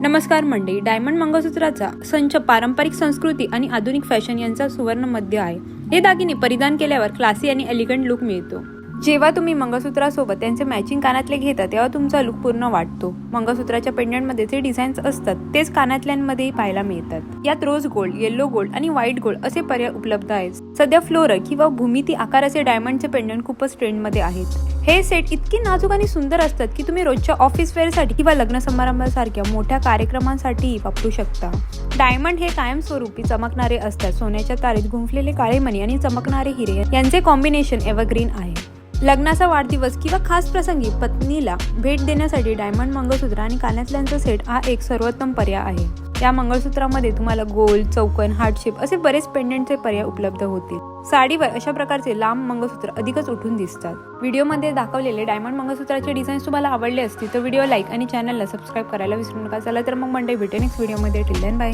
नमस्कार मंडळी, डायमंड मंगळसूत्राचा संच पारंपरिक संस्कृती आणि आधुनिक फॅशन यांचा सुवर्ण मध्य आहे. हे दागिने परिधान केल्यावर क्लासी आणि एलिगंट लुक मिळतो. जेव्हा तुम्ही मंगळसूत्रासोबत त्यांचे मॅचिंग कानातले घेता तेव्हा तुमचा लुक पूर्ण वाटतो. मंगळसूत्राच्या पेंडंटमध्ये जे डिझाईन्स असतात तेच कानातल्यांमध्येही पाहायला मिळतात. यात रोज गोल्ड, येलो गोल्ड आणि व्हाईट गोल्ड असे पर्याय उपलब्ध आहेत. सध्या फ्लोरल किंवा भूमिती आकाराचे डायमंडचे पेंडंट खूपच ट्रेंडमध्ये आहेत. हे सेट इतकी नाजूक आणि सुंदर असतात की तुम्ही रोजच्या ऑफिस वेअरसाठी किंवा लग्न समारंभासारख्या मोठ्या कार्यक्रमांसाठी वापरू शकता. डायमंड हे कायमस्वरूपी चमकणारे असतात. सोन्याच्या तारेत गुंफलेले काळे मणी आणि चमकणारे हिरे यांचे कॉम्बिनेशन एव्हरग्रीन आहे. लग्नाचा वाढदिवस किंवा खास प्रसंगी पत्नीला भेट देण्यासाठी डायमंड मंगळसूत्र आणि कानातल्यांचा सेट हा एक सर्वोत्तम पर्याय आहे. या मंगळसूत्रामध्ये तुम्हाला गोल, चौकोन, हार्ट शेप असे बरेच पेंडंटचे पर्याय उपलब्ध होतील. साडीवर अशा प्रकारचे लांब मंगळसूत्र अधिकच उठून दिसतात. व्हिडिओमध्ये दाखवलेले डायमंड मंगळसूत्राचे डिझाईन्स तुम्हाला आवडले असतील तर व्हिडिओ लाईक आणि चॅनलला सबस्क्राईब करायला विसरू नका. चला तर मग मंडळी, भेटू नेक्स्ट व्हिडिओमध्ये. Till then bye.